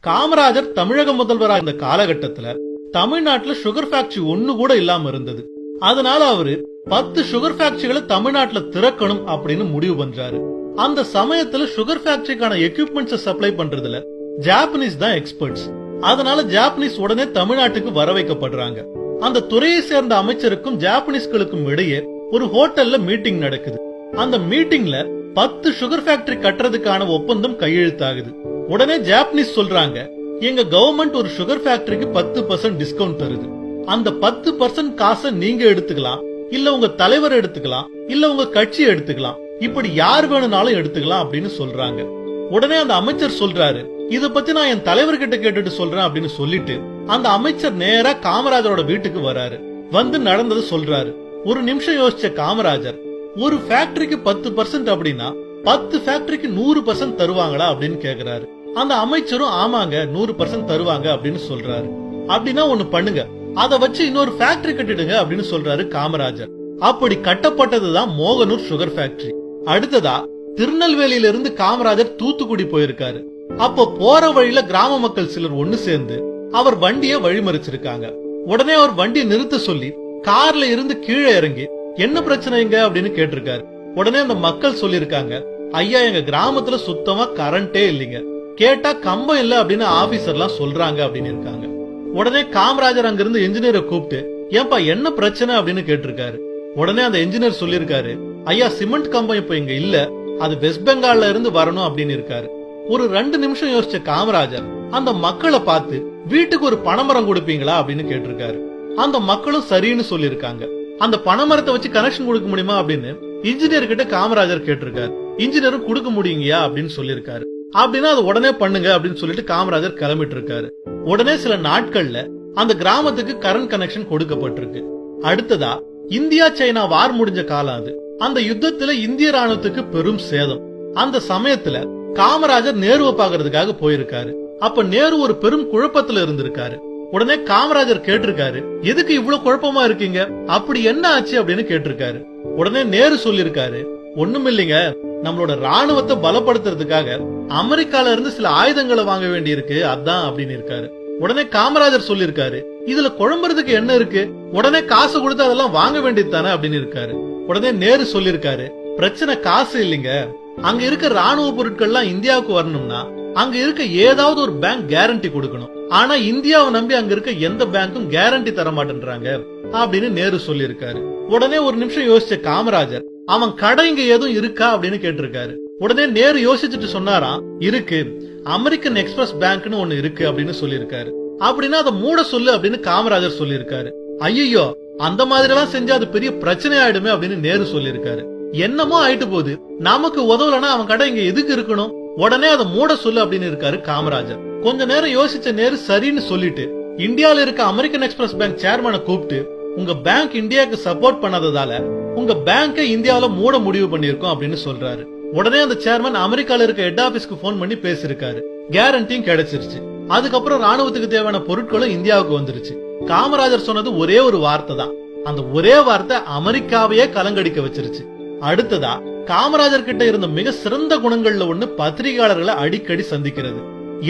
காமராஜர் தமிழக முதல்வராக இருந்த காலகட்டத்துல தமிழ்நாட்டுல சுகர் ஃபேக்டரி ஒண்ணு கூட இல்லாம இருந்தது. அதனால அவரு 10 சுகர் ஃபேக்டரிகளை தமிழ்நாட்டுல திறக்கணும் அப்படின்னு முடிவு பண்றாரு. அந்த சமயத்துல சுகர் ஃபேக்டரிக்கான எக்யூப்மெண்ட்ஸ் சப்ளை பண்றதுல ஜாப்பனீஸ் தான் எக்ஸ்பர்ட்ஸ். அதனால ஜாப்பனீஸ் உடனே தமிழ்நாட்டுக்கு வர வைக்கப்படுறாங்க. அந்த துறையை சேர்ந்த அமைச்சருக்கும் ஜாப்பனீஸ்களுக்கும் இடையே ஒரு ஹோட்டல்ல மீட்டிங் நடக்குது. அந்த மீட்டிங்ல 10 சுகர் ஃபேக்டரி கட்டுறதுக்கான ஒப்பந்தம் கையெழுத்தாகுது. உடனே ஜாப்பனீஸ் சொல்றாங்க, எங்க கவர்மெண்ட் ஒரு சுகர் ஃபேக்டரிக்கு 10% டிஸ்கவுண்ட் தருது. அந்த 10% காசை நீங்க எடுத்துக்கலாம், இல்ல உங்க தலைவர் எடுத்துக்கலாம், இல்ல உங்க கட்சி எடுத்துக்கலாம், இப்படி யார் வேணும்னாலும் எடுத்துக்கலாம் அப்படின்னு சொல்றாங்க. உடனே அந்த அமைச்சர் சொல்றாரு, இத பத்தி நான் என் தலைவர்கிட்ட கேட்டுட்டு சொல்றேன் அப்படின்னு சொல்லிட்டு அந்த அமைச்சர் நேரா காமராஜரோட வீட்டுக்கு வராரு. வந்து நடந்தது சொல்றாரு. ஒரு நிமிஷம் யோசிச்ச காமராஜர், ஒரு ஃபேக்டரிக்கு 10% அப்படின்னா 10 ஃபேக்டரிக்கு 100% தருவாங்களா அப்படின்னு கேக்குறாரு. அந்த அமைச்சரும் ஆமாங்க 100% தருவாங்க அப்படின்னு சொல்றாரு. அப்படின்னா ஒண்ணு பண்ணுங்க, அத வச்சு இன்னொரு ஃபேக்டரி கட்டிடுங்க அப்படின்னு சொல்றாரு காமராஜர். அப்படி கட்டப்பட்டதுதான் மோகனூர் சுகர் ஃபேக்டரி. அடுத்ததா திருநெல்வேலியில இருந்து காமராஜர் தூத்துக்குடி போயிருக்காரு. அப்போ போற வழியில கிராம மக்கள் சிலர் ஒண்ணு சேர்ந்து அவர் வண்டியை வழிமறிச்சிருக்காங்க. உடனே அவர் வண்டியை நிறுத்த சொல்லி கார்ல இருந்து கீழே இறங்கி என்ன பிரச்சனைங்க அப்படின்னு கேட்டிருக்காரு. உடனே அந்த மக்கள் சொல்லிருக்காங்க, ஐயா எங்க கிராமத்துல சுத்தமா கரண்டே இல்லைங்க, கேட்டா கம்பம் இல்ல அப்படின்னு ஆபீசர்லாம் சொல்றாங்க அப்படின்னு இருக்காங்க. உடனே காமராஜர் அங்கிருந்து என்ஜினியரை கூப்பிட்டு ஏன்பா என்ன பிரச்சனை அப்படின்னு கேட்டிருக்காரு. உடனே அந்த என்ஜினியர் சொல்லிருக்காரு, ஐயா சிமெண்ட் கம்பம் இப்ப இங்க இல்ல, அது வெஸ்ட் பெங்கால்ல இருந்து வரணும் அப்படின்னு இருக்காரு. ஒரு 2 நிமிஷம் யோசிச்ச காமராஜர் அந்த மக்களை பார்த்து வீட்டுக்கு ஒரு பனைமரம் கொடுப்பீங்களா அப்படின்னு கேட்டிருக்காரு. அந்த மக்களும் சரின்னு சொல்லிருக்காங்க. அந்த பனைமரத்தை வச்சு கனெக்ஷன் கொடுக்க முடியுமா அப்படின்னு இன்ஜினியர் கிட்ட காமராஜர் கேட்டிருக்காரு. இன்ஜினியரும் கொடுக்க முடியுங்கயா அப்படின்னு சொல்லிருக்காரு. அப்படின்னா அது உடனே பண்ணுங்க அப்படின்னு சொல்லிட்டு காமராஜர் கிளம்பிட்டு இருக்காரு. உடனே சில நாட்கள்ல அந்த கிராமத்துக்கு கரண்ட் கனெக்ஷன் கொடுக்கப்பட்டிருக்கு. அடுத்ததா இந்தியா சைனா வார் முடிஞ்ச காலம் அது. அந்த யுத்தத்துல இந்திய ராணுவத்துக்கு பெரும் சேதம். அந்த சமயத்துல காமராஜர் நேருவை பாக்குறதுக்காக போயிருக்காரு. அப்ப நேரு ஒரு பெரும் குழப்பத்துல இருந்திருக்காரு. உடனே காமராஜர் கேட்டிருக்காரு, எதுக்கு இவ்வளவு குழப்பமா இருக்கீங்க, அப்படி என்ன ஆச்சு அப்படின்னு கேட்டிருக்காரு. உடனே நேரு சொல்லிருக்காரு, ஒண்ணும் இல்லைங்க, நம்மளோட ராணுவத்தை பலப்படுத்துறதுக்காக அமெரிக்கால இருந்து சில ஆயுதங்களை வாங்க வேண்டி இருக்கு, அதான் அப்படின்னு இருக்காரு. உடனே காமராஜர் சொல்லிருக்காரு, இதுல குழம்புறதுக்கு என்ன இருக்கு, உடனே காசு கொடுத்து அதெல்லாம் வாங்க வேண்டியது தானே அப்படின்னு இருக்காரு. உடனே நேரு சொல்லிருக்காரு, பிரச்சனை காசு இல்லைங்க, அங்க இருக்க ராணுவ பொருட்கள்லாம் இந்தியாவுக்கு வரணும்னா அங்க இருக்க ஏதாவது ஒரு பேங்க் கேரண்டி கொடுக்கணும். ஆனா இந்தியாவை நம்பி அங்க இருக்க எந்த பேங்க்கும் கேரண்டி தர மாட்டேன்றாங்க அப்படின்னு நேரு சொல்லிருக்காரு. உடனே ஒரு நிமிஷம் யோசிச்ச காமராஜர், அவன் கடை இங்க எதுவும் இருக்கா அப்படின்னு கேட்டிருக்காரு. உடனே நேரு யோசிச்சுட்டு சொன்னாராம், இருக்கு, அமெரிக்கன் எக்ஸ்பிரஸ் பேங்க்னு ஒண்ணு இருக்கு அப்படின்னு சொல்லிருக்காரு. அப்படின்னா அதை மூட சொல்லு அப்படின்னு காமராஜர் சொல்லிருக்காரு. ஐயோ அந்த மாதிரி எல்லாம் செஞ்சா அது பெரிய பிரச்சனை ஆயிடுமே அப்படின்னு நேரு சொல்லிருக்காரு. என்னமோ ஆயிட்டு போகுது, நமக்கு உதவலன்னா அவன் கடை இங்க எதுக்கு இருக்கணும், உடனே அதை மூட சொல்லு அப்படின்னு இருக்காரு காமராஜர். கொஞ்ச நேரம் யோசிச்ச நேரு சரின்னு சொல்லிட்டு இந்தியால இருக்க அமெரிக்கன் எக்ஸ்பிரஸ் பேங்க் சேர்மனை கூப்பிட்டு, உங்க பேங்க் இந்தியாவுக்கு சப்போர்ட் பண்ணாததால உங்க பேங்கை இந்தியாவில மூட முடிவு பண்ணிருக்கோம் அப்படின்னு சொல்றாரு. உடனே அந்த சேர்மன் அமெரிக்கால இருக்க ஹெட் ஆபீஸ்க்கு போன் பண்ணி பேசிருக்காரு. கேரண்டியும் கிடைச்சிருச்சு. அதுக்கப்புறம் ராணுவத்துக்கு தேவையான பொருட்களும் இந்தியாவுக்கு வந்துருச்சு. காமராஜர் சொன்னது ஒரே ஒரு வார்த்தை தான். அந்த ஒரே வார்த்தை அமெரிக்காவையே கலங்கடிக்க வச்சிருச்சு. அடுத்ததா காமராஜர் கிட்ட இருந்த மிக சிறந்த குணங்கள்ல ஒண்ணு பத்திரிகையாளர்களை அடிக்கடி சந்திக்கிறது.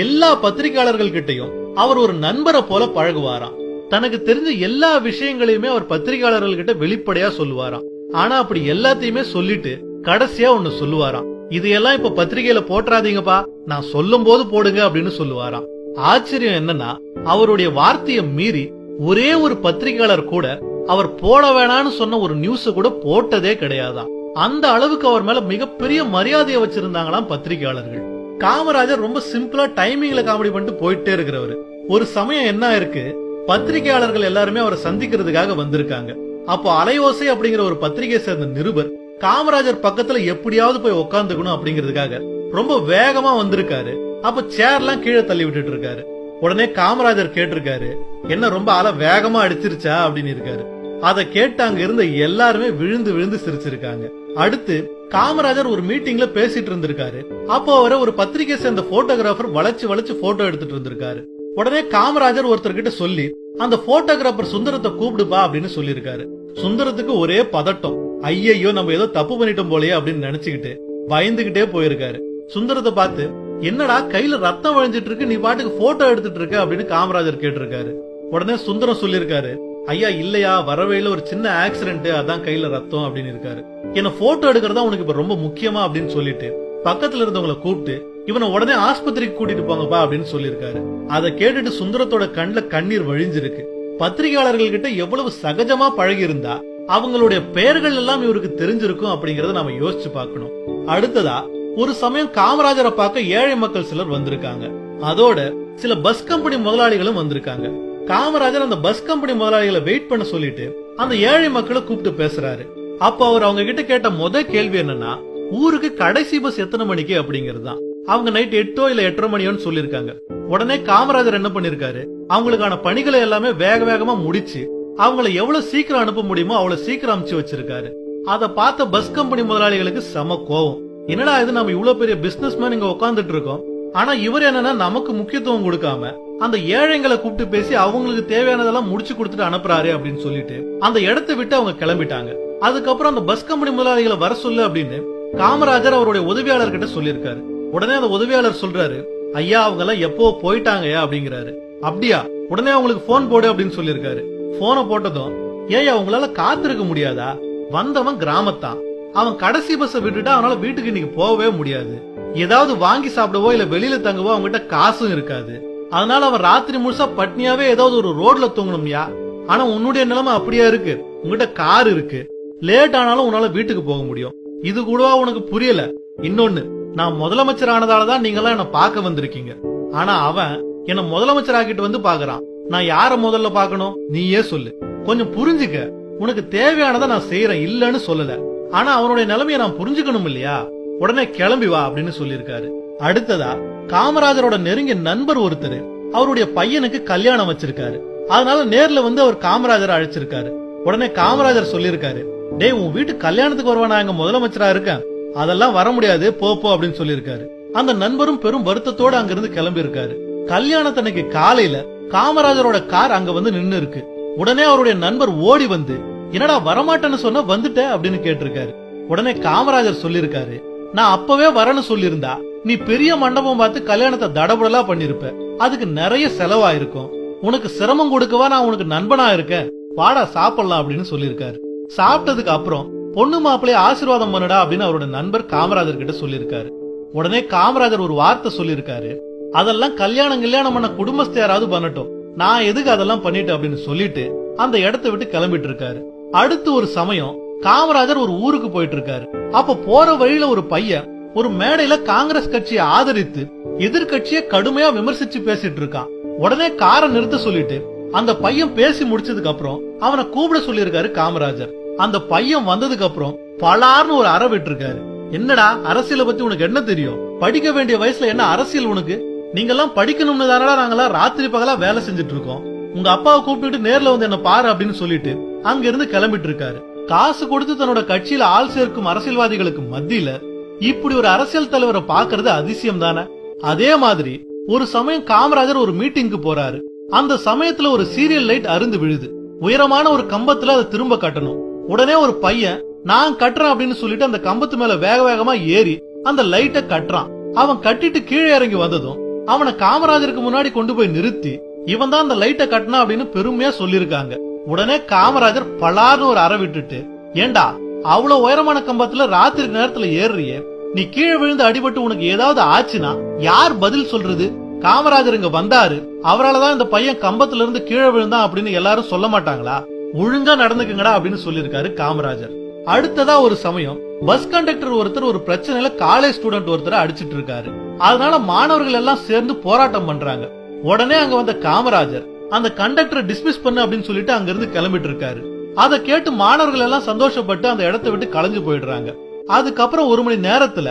எல்லா பத்திரிகையாளர்கள் கிட்டையும் அவர் ஒரு நண்பரை போல பழகுவாராம். தனக்கு தெரிஞ்ச எல்லா விஷயங்களையுமே அவர் பத்திரிகையாளர்கள் கிட்ட வெளிப்படையா சொல்லுவாராம். ஆனா அப்படி எல்லாத்தையுமே சொல்லிட்டு கடைசியா ஒண்ணு சொல்லுவாராம், இதையெல்லாம் இப்ப பத்திரிகையில போட்டுறாதீங்கப்பா, நான் சொல்லும் போது போடுங்க அப்படின்னு சொல்லுவாராம். ஆச்சரியம் என்னன்னா, அவருடைய வார்த்தையை மீறி ஒரே ஒரு பத்திரிகையாளர் கூட அவர் போட வேணான்னு சொன்ன ஒரு நியூஸ் கூட போட்டதே கிடையாதான். அந்த அளவுக்கு அவர் மேல மிகப்பெரிய மரியாதையை வச்சிருந்தாங்களாம் பத்திரிகையாளர்கள். காமராஜர் ரொம்ப சிம்பிளா டைமிங்ல காமெடி பண்ணிட்டு போயிட்டே இருக்கிறவரு. ஒரு சமயம் என்ன இருக்கு, பத்திரிகையாளர்கள் எல்லாருமே அவரை சந்திக்கிறதுக்காக வந்திருக்காங்க. அப்போ அலையோசை அப்படிங்கிற ஒரு பத்திரிகை சேர்ந்த நிருபர் காமராஜர் பக்கத்துல எப்படியாவது போய் உட்காந்துக்கணும் அப்படிங்கிறதுக்காக ரொம்ப வேகமா வந்திருக்காரு. அப்ப சேர்லாம் கீழே தள்ளி விட்டுட்டு இருக்காரு. உடனே காமராஜர் கேட்டிருக்காரு, என்ன ரொம்ப அலை வேகமா அடிச்சிருச்சா அப்படின்னு இருக்காரு. அதை கேட்டு அங்க இருந்த எல்லாருமே விழுந்து விழுந்து சிரிச்சிருக்காங்க. அடுத்து காமராஜர் ஒரு மீட்டிங்ல பேசிட்டு இருந்திருக்காரு. அப்போ அவரை ஒரு பத்திரிகை சேர்ந்த போட்டோகிராஃபர் வளைச்சு வளைச்சு போட்டோ எடுத்துட்டு இருந்திருக்காரு. உடனே காமராஜர் ஒருத்தர்கிட்ட சொல்லி அந்த போட்டோகிராஃபர் சுந்தரத்தை கூப்பிடுப்பா அப்படின்னு சொல்லிருக்காரு. சுந்தரத்துக்கு ஒரே பதட்டம், ஐயையோ நம்ம ஏதோ தப்பு பண்ணிட்டோம் போலயே அப்படின்னு நினைச்சுக்கிட்டு பயந்துகிட்டே போயிருக்காரு. சுந்தரத்தை பார்த்து, என்னடா கையில ரத்தம் வழிஞ்சிட்டு இருக்கு, நீ பாட்டுக்கு போட்டோ எடுத்துட்டு இருக்க அப்படின்னு காமராஜர் கேட்டிருக்காரு. உடனே சுந்தரம் சொல்லிருக்காரு, ஐயா இல்லையா, வரவேல ஒரு சின்ன ஆக்சிடென்ட், அதான் கையில ரத்தம் அப்படின்னு இருக்காரு. என்ன போட்டோ எடுக்கிறதா உனக்கு இப்ப ரொம்ப முக்கியமா அப்படின்னு சொல்லிட்டு பக்கத்துல இருந்தவங்களை கூப்பிட்டு இவனை உடனே ஆஸ்பத்திரிக்கு கூட்டிட்டு போங்கப்பா அப்படின்னு சொல்லிருக்காரு. அதை கேட்டுட்டு சுந்தரத்தோட கண்ணுல கண்ணீர் வழிஞ்சிருக்கு. பத்திரிகையாளர்கள் கிட்ட எவ்வளவு சகஜமா பழகி இருந்தா அவங்களுடைய பெயர்கள் எல்லாம் இவருக்கு தெரிஞ்சிருக்கும் அப்படிங்கறத நாம யோசிச்சு பார்க்கணும். அடுத்ததா ஒரு சமயம் காமராஜரை பார்க்க ஏழை மக்கள் சிலர் வந்திருக்காங்க. அதோட சில பஸ் கம்பெனி முதலாளிகளும் வந்திருக்காங்க. காமராஜர் அந்த பஸ் கம்பெனி முதலாளிகளை வெயிட் பண்ண சொல்லிட்டு அந்த ஏழை மக்களை கூப்பிட்டு பேசுறாரு. அப்ப அவர் அவங்க கிட்ட கேட்ட முதல் கேள்வி என்னன்னா, ஊருக்கு கடைசி பஸ் எத்தனை மணிக்கு அப்படிங்கிறது தான். அவங்க நைட் 8 இல்ல 8:30 மணியோன்னு சொல்லிருக்காங்க. உடனே காமராஜர் என்ன பண்ணிருக்காரு, அவங்களுக்கான பணிகளை எல்லாமே வேக வேகமா முடிச்சு அவங்கள எவ்வளவு சீக்கிரம் அனுப்ப முடியுமோ அவ்வளவு சீக்கிரம் அனுப்பிச்சு வச்சிருக்காரு. அத பார்த்த பஸ் கம்பெனி முதலாளிகளுக்கு செம கோவம். என்னடா இது, நம்ம இவ்வளவு பெரிய பிசினஸ் மேன் இங்க உட்காந்துட்டு இருக்கோம், ஆனா இவர் என்னன்னா நமக்கு முக்கியத்துவம் கொடுக்காம அந்த ஏழைங்களை கூப்பிட்டு பேசி அவங்களுக்கு தேவையானதெல்லாம் முடிச்சு கொடுத்துட்டு அனுப்புறாரு அப்படின்னு சொல்லிட்டு அந்த இடத்தை விட்டு அவங்க கிளம்பிட்டாங்க. அதுக்கப்புறம் அந்த பஸ் கம்பெனி முதலாளிகளை வர சொல்லு அப்படின்னு காமராஜர் அவருடைய உதவியாளர் கிட்ட சொல்லியிருக்காரு. உடனே அந்த உதவியாளர் சொல்றாரு, ஐயா அவங்க எல்லாம் எப்போ போயிட்டாங்கயா அப்படிங்கிறாரு. அப்படியா, உடனே அவங்களுக்கு போன் போடு அப்படின்னு சொல்லியிருக்காரு. போனை போட்டதும், ஏயா உங்களால காத்திருக்க முடியாதா, வந்தவன் கிராமத்தான், அவன் கடைசி பஸ்ஸை விட்டுட்டா அவனால வீட்டுக்கு இன்னைக்கு போகவே முடியாது, ஏதாவது வாங்கி சாப்பிடவோ இல்ல வெளியில தங்கவோ அவங்ககிட்ட காசும் இருக்காது, அதனால அவன் ராத்திரி முழுசா பட்னியாவே ஏதாவது ஒரு ரோட்ல தூங்கணும்யா. ஆனா உன்னுடைய நிலைமை அப்படியா இருக்கு, உங்ககிட்ட கார் இருக்கு, லேட் ஆனாலும் உன்னால வீட்டுக்கு போக முடியும், இது கூடவா உனக்கு புரியல? இன்னொன்னு, நான் முதலமைச்சர் ஆனதாலதான் நீங்க எல்லாம் என்ன பார்க்க வந்திருக்கீங்க, ஆனா அவன் என்ன முதலமைச்சர் ஆக்கிட்டு வந்து பாக்குறான், நான் யார முதல்ல பாக்கணும் நீயே சொல்லு, கொஞ்சம் புரிஞ்சுக்க, உனக்கு தேவையானதை நான் செய்யறேன் இல்லன்னு சொல்லல, ஆனா அவனுடைய நிலைமையை நான் புரிஞ்சுக்கணும் இல்லையா, உடனே கிளம்பி வா அப்படின்னு சொல்லியிருக்காரு. அடுத்ததா காமராஜரோட நெருங்கிய நண்பர் ஒருத்தர் அவருடைய பையனுக்கு கல்யாணம் வச்சிருக்காரு. அதனால நேர்ல வந்து அவர் காமராஜர் அழைச்சிருக்காரு. உடனே காமராஜர் சொல்லிருக்காரு, டேய் உன் வீட்டு கல்யாணத்துக்கு வருவானா எங்க முதலமைச்சரா இருக்கேன், அதெல்லாம் வர முடியாது போ அப்படின்னு சொல்லிருக்காரு. அந்த நண்பரும் பெரும் வருத்தத்தோட அங்கிருந்து கிளம்பி இருக்காரு. கல்யாணத்தன்னைக்கு காலையில காமராஜரோட கார் அங்க வந்து நின்னு இருக்கு. உடனே அவருடைய நண்பர் ஓடி வந்து, என்னடா வரமாட்டேன்னு சொன்ன வந்துட்ட அப்படின்னு கேட்டிருக்காரு. உடனே காமராஜர் சொல்லிருக்காரு, நான் அப்பவே வரேன்னு சொல்லியிருந்தா நீ பெரிய மண்டபம் பார்த்து கல்யாணத்தை தடபுடலா பண்ணிருப்ப, அதுக்கு நிறைய செலவாயிருக்கும், உனக்கு சிரமம் கொடுக்கவா நான் உனக்கு நண்பனா இருக்கேன், வாடா சாப்பிடலாம் அப்படின்னு சொல்லிருக்காரு. சாப்பிட்டதுக்கு அப்புறம் பொண்ணு மாப்பிள்ளைய ஆசீர்வாதம் பண்ணுடா அப்படின்னு அவரோட நண்பர் காமராஜர் கிட்ட சொல்லிருக்காரு. உடனே காமராஜர் ஒரு வார்த்தை சொல்லிருக்காரு, அதெல்லாம் கல்யாணம் பண்ண குடும்பஸ்த யாராவது பண்ணட்டும், நான் எதுக்கு அதெல்லாம் பண்ணிட்டு அப்படின்னு சொல்லிட்டு அந்த இடத்தை விட்டு கிளம்பிட்டு இருக்காரு. அடுத்து ஒரு சமயம் காமராஜர் ஒரு ஊருக்கு போயிட்டு இருக்காரு. அப்ப போற வழியில ஒரு பையன் ஒரு மேடையில காங்கிரஸ் கட்சியை ஆதரித்து எதிர்கட்சியை கடுமையா விமர்சிச்சு பேசிட்டு இருக்கான். உடனே காரை நிறுத்த சொல்லிட்டு அந்த பையன் பேசி முடிச்சதுக்கு அப்புறம் அவனை கூப்பிட சொல்லியிருக்காரு காமராஜர். அந்த பையன் வந்ததுக்கு அப்புறம் பலார்னு ஒரு அறை விட்டுருக்காரு. என்னடா அரசியலை பத்தி உனக்கு என்ன தெரியும், படிக்க வேண்டிய வயசுல என்ன அரசியல் உனக்கு, நீங்க எல்லாம் படிக்கணும்னு தானடா நாங்கெல்லாம் ராத்திரி பகலா வேலை செஞ்சுட்டு இருக்கோம், உங்க அப்பாவை கூப்பிட்டு நேர்ல வந்து என்ன பாரு அப்படின்னு சொல்லிட்டு அங்க இருந்து கிளம்பிட்டு இருக்காரு. காசு கொடுத்து தன்னோட கட்சியில ஆள் சேர்க்கும் அரசியல்வாதிகளுக்கு மத்தியில இப்படி ஒரு அரசியல் தலைவரை பாக்குறது அதிசயம் தானே. அதே மாதிரி ஒரு சமயம் காமராஜர் ஒரு மீட்டிங்க்கு போறாரு. அந்த சமயத்துல ஒரு சீரியல் லைட் அருந்து விழுது. உயரமான ஒரு கம்பத்துல அதை திரும்ப கட்டணும். உடனே ஒரு பையன் நான் கட்டுறேன் அப்படின்னு சொல்லிட்டு அந்த கம்பத்து மேல வேக வேகமா ஏறி அந்த லைட்டை கட்டுறான். அவன் கட்டிட்டு கீழே இறங்கி வந்ததும் அவனை காமராஜருக்கு முன்னாடி கொண்டு போய் நிறுத்தி இவன் தான் அந்த லைட்டை கட்டினா அப்படின்னு பெருமையா சொல்லிருக்காங்க. உடனே காமராஜர் பலார்னு ஒரு அறை விட்டுட்டு, ஏண்டா அவ்வளவு உயரமான கம்பத்துல ராத்திரி நேரத்துல ஏறுறியே, நீ கீழே விழுந்து அடிபட்டு உனக்கு ஏதாவது ஆச்சுன்னா யார் பதில் சொல்றது, காமராஜர் இங்க வந்தாரு, அவராலதான் இந்த பையன் கம்பத்துல இருந்து கீழே விழுந்தான் அப்படின்னு எல்லாரும் சொல்ல மாட்டாங்களா, ஒழுங்கா நடந்துக்குங்கடா அப்படின்னு சொல்லிருக்காரு காமராஜர். அடுத்ததா ஒரு சமயம் பஸ் கண்டக்டர் ஒருத்தர் ஒரு பிரச்சனையில காலேஜ் ஸ்டூடெண்ட் ஒருத்தரை அடிச்சிட்டு இருக்காரு. அதனால மாணவர்கள் எல்லாம் சேர்ந்து போராட்டம் பண்றாங்க. உடனே அங்க வந்த காமராஜர் அந்த கண்டக்டரை டிஸ்மிஸ் பண்ணு அப்படின்னு சொல்லிட்டு அங்க இருந்து கிளம்பிட்டு இருக்காரு. அதை கேட்டு மாணவர்கள் எல்லாம் சந்தோஷப்பட்டு அந்த இடத்தை விட்டு கலைஞ்சு போயிடுறாங்க. அதுக்கப்புறம் 1 மணி நேரத்துல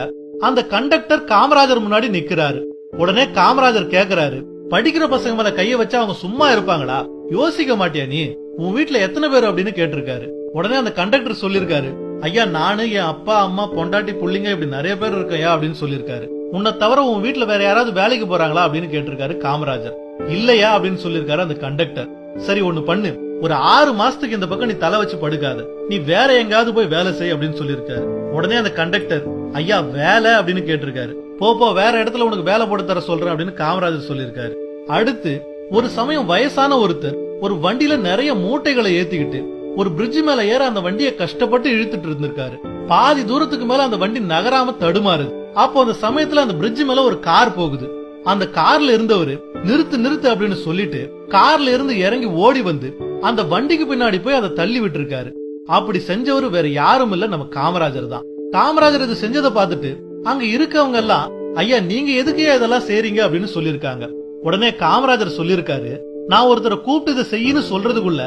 அந்த கண்டக்டர் காமராஜர் முன்னாடி நிக்கிறாரு. உடனே காமராஜர் கேக்குறாரு, படிக்கிற பசங்க மேல கைய வச்சா அவங்க சும்மா இருப்பாங்களா, யோசிக்க மாட்டியா நீ, உன் வீட்டுல எத்தனை பேர் அப்படின்னு கேட்டிருக்காரு. உடனே அந்த கண்டக்டர் சொல்லிருக்காரு, ஐயா நானு என் அப்பா அம்மா பொண்டாட்டி புள்ளிங்க இப்படி நிறைய பேர் இருக்கையா அப்படின்னு சொல்லிருக்காரு. உன்னை தவிர உன் வீட்டுல வேற யாராவது வேலைக்கு போறாங்களா அப்படின்னு கேட்டிருக்காரு காமராஜர். இல்லையா அப்படின்னு சொல்லிருக்காரு அந்த கண்டக்டர். சரி ஒண்ணு பண்ணு, ஒரு 6 மாசத்துக்கு இந்த பக்கம் நீ தலை வச்சு படுக்காத, நீ வேற எங்காவது போய் வேலை செய் அப்படின்னு சொல்லிருக்காரு. உடனே அந்த கண்டக்டர், ஐயா வேலை அப்படின்னு கேட்டிருக்காரு. போ வேற இடத்துல உனக்கு வேலை போட்டு தர சொல்றேன் அப்படின்னு காமராஜர் சொல்லியிருக்காரு. அடுத்து ஒரு சமயம் வயசான ஒருத்தர் ஒரு வண்டியில நிறைய மூட்டைகளை ஏத்திக்கிட்டு ஒரு பிரிட்ஜ் மேல ஏற அந்த வண்டியை கஷ்டப்பட்டு இழுத்துட்டு இருந்திருக்காரு. பாதி தூரத்துக்கு மேல அந்த வண்டி நகராம தடுமாறுது. அப்போ அந்த சமயத்துல அந்த பிரிட்ஜ் மேல ஒரு கார் போகுது. அந்த கார்ல இருந்தவரு நிறுத்து அப்படின்னு சொல்லிட்டு கார்ல இருந்து இறங்கி ஓடி வந்து அந்த வண்டிக்கு பின்னாடி போய் அதை தள்ளி விட்டு இருக்காரு. அப்படி செஞ்சவரு வேற யாரும் இல்ல, நம்ம காமராஜர் தான். காமராஜர் இது செஞ்சதை பார்த்துட்டு அங்க இருக்கவங்க எல்லாம், ஐயா நீங்க எதுக்கு இதெல்லாம் செய்றீங்க அப்படின்னு சொல்லிருக்காங்க. உடனே காமராஜர் சொல்லிருக்காரு, நான் ஒருத்தரை கூப்பிட்டு இதை செய்யன்னு சொல்றதுக்குள்ள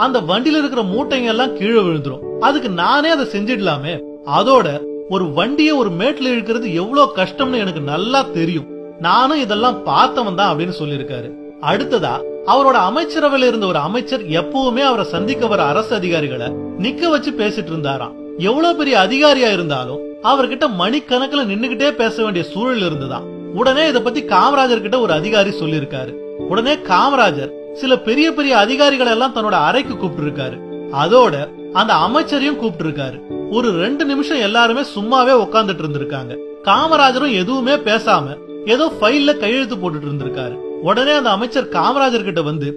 அந்த வண்டியில இருக்கிற மூட்டைங்க எல்லாம் கீழே விழுந்துரும், அதுக்கு நானே அதை செஞ்சிடலாமே. அதோட ஒரு வண்டியை ஒரு மேட்ல இழுக்கிறது எவ்வளவு கஷ்டம்னு எனக்கு நல்லா தெரியும், நானும் இதெல்லாம் பார்த்தவன் தான் அப்படின்னு சொல்லிருக்காரு. அடுத்ததா அவரோட அமைச்சரவையில இருந்த ஒரு அமைச்சர் எப்பவுமே அவரை சந்திக்க வர அரசு அதிகாரிகளை நிக்க வச்சு பேசிட்டு இருந்தாராம். எவ்வளவு பெரிய அதிகாரியா இருந்தாலும் அவர்கிட்ட மணிக்கணக்கில் நின்னுகிட்டே பேச வேண்டிய சூழல் இருந்துதான். உடனே இத பத்தி காமராஜர் கிட்ட ஒரு அதிகாரி சொல்லிருக்காரு. உடனே காமராஜர் சில பெரிய பெரிய அதிகாரிகளை எல்லாம் தன்னோட அறைக்கு கூப்பிட்டு இருக்காரு. அதோட அந்த அமைச்சரையும் கூப்பிட்டு இருக்காரு. ஒரு 2 நிமிஷம் எல்லாருமே சும்மாவே உட்கார்ந்துட்டு இருந்திருக்காங்க. காமராஜரும் எதுவுமே பேசாம ஏதோ ஃபைல்ல கையெழுத்து போட்டுட்டு இருந்திருக்காரு. உடனே அந்த அமைச்சர் காமராஜர் கிட்ட வந்து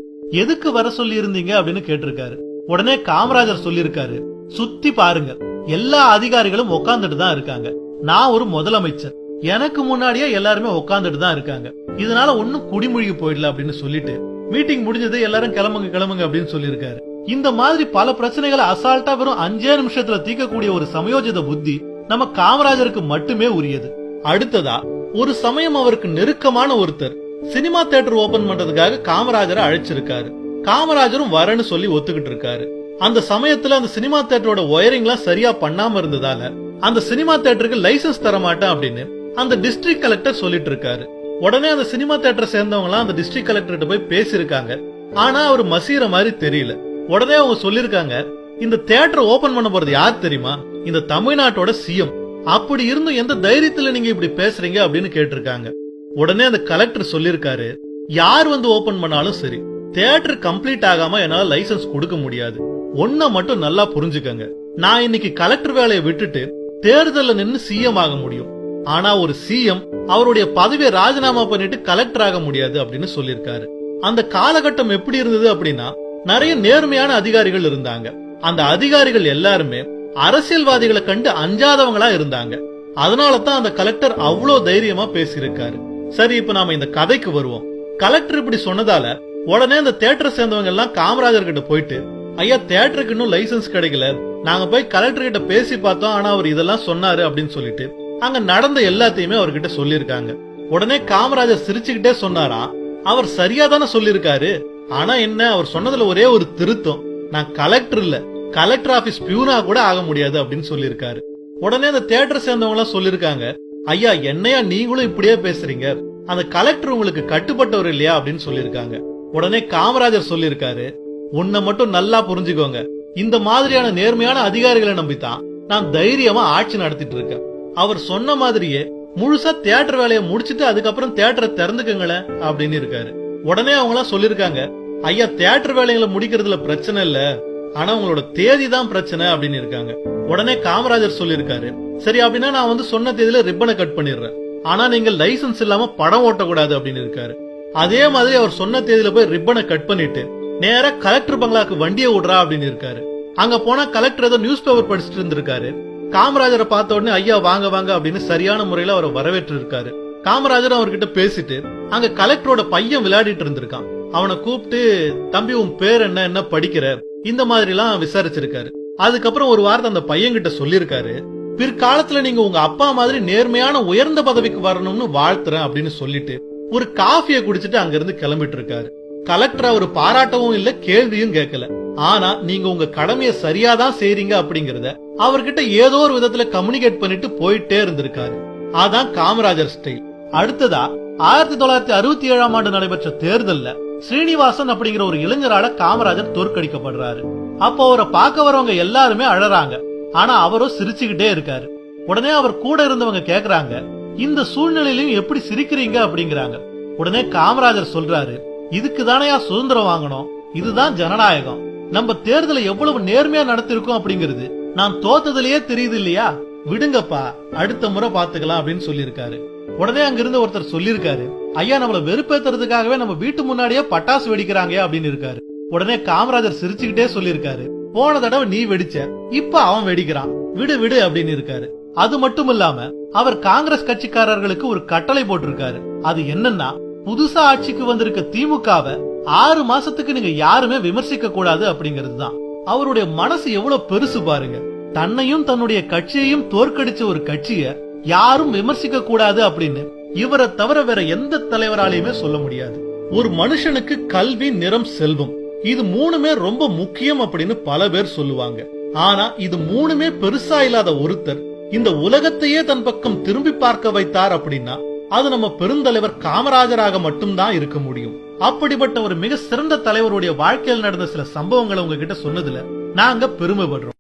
எதுக்கு வர சொல்லி இருந்தீங்க அப்படின்னு கேட்டிருக்காரு. உடனே காமராஜர் சொல்லிருக்காரு, சுத்தி பாருங்க எல்லா அதிகாரிகளும் உட்கார்ந்துட்டு தான் இருக்காங்க, நான் ஒரு முதலமைச்சர், எனக்கு முன்னாடியே எல்லாருமே உட்கார்ந்துட்டு தான் இருக்காங்க, இதனால ஒன்னும் குடிமொழிக்கு போயிடல அப்படின்னு சொல்லிட்டு மீட்டிங் முடிஞ்சது, எல்லாரும் கிளம்புங்க அப்படின்னு சொல்லிருக்காரு. இந்த மாதிரி பல பிரச்சனைகளை அசால்ட்டா வெறும் 5 நிமிஷத்துல தீர்க்கக்கூடிய ஒரு சமயோஜித புத்தி நம்ம காமராஜருக்கு மட்டுமே உரியது. அடுத்ததா ஒரு சமயம் அவருக்கு நெருக்கமான ஒருத்தர் சினிமா தியேட்டர் ஓபன் பண்றதுக்காக காமராஜரை அழைச்சிருக்காரு. காமராஜரும் வரேன்னு சொல்லி ஒத்துக்கிட்டு இருக்காரு. அந்த சமயத்துல அந்த சினிமா தியேட்டரோட ஒயரிங் எல்லாம் சரியா பண்ணாம இருந்ததால அந்த சினிமா தியேட்டருக்கு லைசன்ஸ் தர மாட்டேன் அப்படின்னு அந்த டிஸ்ட்ரிக்ட் கலெக்டர் சொல்லிட்டு இருக்காரு. உடனே அந்த சினிமா தியேட்டர் சேர்ந்தவங்க எல்லாம் அந்த டிஸ்ட்ரிக்ட் கலெக்டர் போய் பேசிருக்காங்க. ஆனா அவர் மசீர மாதிரி தெரியல. உடனே அவங்க சொல்லிருக்காங்க, இந்த தியேட்டர் ஓபன் பண்ண போறது யார் தெரியுமா, இந்த தமிழ்நாட்டோட சிஎம், அப்படி இருந்தும் எந்த தைரியத்துல நீங்க இப்படி பேசுறீங்க அப்படின்னு கேட்டிருக்காங்க. உடனே அந்த கலெக்டர் சொல்லிருக்காரு, யார் வந்து ஓபன் பண்ணாலும் சரி தியேட்டர் கம்ப்ளீட் ஆகாம என்னால லைசன்ஸ் கொடுக்க முடியாது. ஒன்ன மட்டும் நல்லா புரிஞ்சுக்கங்க, நான் இன்னைக்கு கலெக்டர் வேலையை விட்டுட்டு தேர்தல்ல நின்னு சிஎம் ஆக முடியும், ஆனா ஒரு சிஎம் அவருடைய பதவியை ராஜினாமா பண்ணிட்டு கலெக்டர் ஆக முடியாது அப்படின்னு சொல்லிருக்காரு. அந்த காலகட்டம் எப்படி இருந்தது அப்படின்னா, நிறைய நேர்மையான அதிகாரிகள் இருந்தாங்க. அந்த அதிகாரிகள் எல்லாருமே அரசியல்வாதிகளை கண்டு அஞ்சாதவங்களா இருந்தாங்க. அதனாலதான் அந்த கலெக்டர் அவ்வளவு தைரியமா பேசியிருக்காரு. சரி, இப்ப நாம இந்த கதைக்கு வருவோம். கலெக்டர் இப்படி சொன்னதால உடனே அந்த தியேட்டரை சேர்ந்தவங்க எல்லாம் காமராஜர் கிட்ட போயிட்டு, ஐயா தியேட்டருக்கு இன்னும் லைசன்ஸ் கிடைக்கல, நாங்க போய் கலெக்டர் கிட்ட பேசி பார்த்தோம், ஆனா அவர் இதெல்லாம் சொன்னாரு அப்படின்னு சொல்லிட்டு அங்க நடந்த எல்லாத்தையுமே அவர்கிட்ட சொல்லிருக்காங்க. உடனே காமராஜர் சிரிச்சுக்கிட்டே சொன்னாரா, அவர் சரியா தானே சொல்லிருக்காரு, ஆனா என்ன அவர் சொன்னதுல ஒரே ஒரு திருத்தம், நான் கலெக்டர் இல்ல, கலெக்டர் ஆபீஸ் பியூனா கூட ஆக முடியாது அப்படின்னு சொல்லிருக்காரு. உடனே அந்த தியேட்டர் சேர்ந்தவங்க எல்லாம் சொல்லிருக்காங்க, ஐயா என்னையா நீங்களும் இப்படியே பேசுறீங்க, அந்த கலெக்டர் உங்களுக்கு கட்டுப்பட்டவர் இல்லையா அப்படின்னு சொல்லிருக்காங்க. உடனே காமராஜர் சொல்லிருக்காரு, உன்னை மட்டும் நல்லா புரிஞ்சுக்கோங்க, இந்த மாதிரியான நேர்மையான அதிகாரிகளை நம்பித்தான் நான் தைரியமா ஆட்சி நடத்திட்டு இருக்கேன். அவர் சொன்ன மாதிரியே முழுசா தியேட்டர் வேலையை முடிச்சிட்டு அதுக்கப்புறம் தியேட்டரை திறந்துக்கங்களேன் அப்படின்னு இருக்காரு. உடனே அவங்க எல்லாம் சொல்லிருக்காங்க, ஐயா தியேட்டர் வேலைகளை முடிக்கிறதுல பிரச்சனை இல்ல, ஆனா உங்களோட தேதி தான் பிரச்சனை அப்படின்னு இருக்காங்க. உடனே காமராஜர் சொல்லிருக்காரு, சரி அப்படின்னா நான் வந்து சொன்ன தேதியில ரிப்பனை கட் பண்ணிடுறேன், ஆனா நீங்க லைசன்ஸ் இல்லாம படம் ஓட்டக்கூடாது அப்படின்னு இருக்காரு. அதே மாதிரி அவர் சொன்ன தேதியில போய் ரிப்பனை கட் பண்ணிட்டு நேரா கலெக்டர் பங்களாக்கு வண்டியை விடுறா அப்படின்னு இருக்காரு. அங்க போனா கலெக்டர் ஏதோ நியூஸ் பேப்பர் படிச்சுட்டு இருந்திருக்காரு. காமராஜரை பார்த்த உடனே ஐயா வாங்க வாங்க அப்படின்னு சரியான முறையில அவரை வரவேற்று இருக்காரு. காமராஜர் அவர்கிட்ட பேசிட்டு அங்க கலெக்டரோட பையன் விளையாடிட்டு இருந்திருக்கான். அவனை கூப்பிட்டு, தம்பி உன் பேர் என்ன, என்ன படிக்கிற, இந்த மாதிரி எல்லாம் விசாரிச்சிருக்காரு. அதுக்கப்புறம் ஒரு வாரத்தை அந்த பையன் கிட்ட சொல்லிருக்காரு, பிற்காலத்துல நீங்க உங்க அப்பா மாதிரி நேர்மையான உயர்ந்த பதவிக்கு வரணும்னு வாழ்த்துறேன் அப்படின்னு சொல்லிட்டு ஒரு காஃபியை குடிச்சிட்டு அங்க இருந்து கிளம்பிட்டு இருக்காரு. கலெக்டர் அவர் பாராட்டவும் இல்ல, கேள்வியும் கேட்கல. ஆனா நீங்க உங்க கடமையை சரியாதான் செய்றீங்க அப்படிங்கறத அவர்கிட்ட ஏதோ ஒரு விதத்துல கம்யூனிகேட் பண்ணிட்டு போயிட்டே இருந்திருக்காரு. அதான் காமராஜர் ஸ்டைல். அடுத்ததா 1967ஆம் ஆண்டு நடைபெற்ற தேர்தல்ல ஸ்ரீனிவாசன் அப்படிங்கிற ஒரு இளைஞரால காமராஜர் தோற்கடிக்கப்படுறாரு. அப்போ அவரை பார்க்க வரவங்க எல்லாருமே அழறாங்க, ஆனா அவரோ சிரிச்சுக்கிட்டே இருக்காரு. உடனே அவர் கூட இருந்தவங்க கேக்குறாங்க, இந்த சூழ்நிலையிலும் எப்படி சிரிக்கிறீங்க அப்படிங்கிறாங்க. உடனே காமராஜர் சொல்றாரு, இதுக்கு தானையா சுதந்திரம் வாங்கணும், இதுதான் ஜனநாயகம், நம்ம தேர்தலை எவ்வளவு நேர்மையா நடத்திருக்கோம் அப்படிங்கிறது நான் தோத்ததுலயே தெரியுது இல்லையா, விடுங்கப்பா அடுத்த முறை பாத்துக்கலாம் அப்படின்னு சொல்லியிருக்காரு. உடனே அங்கிருந்து ஒருத்தர் சொல்லிருக்காரு, ஐயா நம்மள வெறுப்பேத்துறதுக்காகவே நம்ம வீட்டு முன்னாடியே பட்டாசு வெடிக்கிறாங்க அப்படின்னு இருக்காரு. உடனே காமராஜர் சிரிச்சுக்கிட்டே சொல்லிருக்காரு, போன தடவை நீ வெடிச்ச, இப்ப அவன் வெடிக்கிறான், விடு விடு அப்படின்னு இருக்காரு. அது மட்டும் இல்லாம அவர் காங்கிரஸ் கட்சிக்காரர்களுக்கு ஒரு கட்டளை போட்டிருக்காரு. அது என்னன்னா, புதுசா ஆட்சிக்கு வந்திருக்க திமுகவை 6 மாசத்துக்கு நீங்க யாருமே விமர்சிக்க கூடாது அப்படிங்கறதுதான். அவருடைய மனசு எவ்வளவு பெருசு பாருங்க. தன்னையும் தன்னுடைய கட்சியையும் தோற்கடிச்ச ஒரு கட்சிய யாரும் விமர்சிக்க கூடாது அப்படின்னு இவரை தவிர வேற எந்த தலைவராலையுமே சொல்ல முடியாது. ஒரு மனுஷனுக்கு கல்வி, நிறம், செல்வம் இது 3மே ரொம்ப முக்கியம் அப்படின்னு பல பேர் சொல்லுவாங்க. ஆனா இது 3மே பெருசா இல்லாத ஒருத்தர் இந்த உலகத்தையே தன் பக்கம் திரும்பி பார்க்க வைத்தார் அப்படின்னா அது நம்ம பெருந்தலைவர் காமராஜராக மட்டும்தான் இருக்க முடியும். அப்படிப்பட்ட ஒரு மிக சிறந்த தலைவருடைய வாழ்க்கையில் நடந்த சில சம்பவங்களை உங்ககிட்ட சொன்னதுல நாங்க பெருமைப்படுறோம்.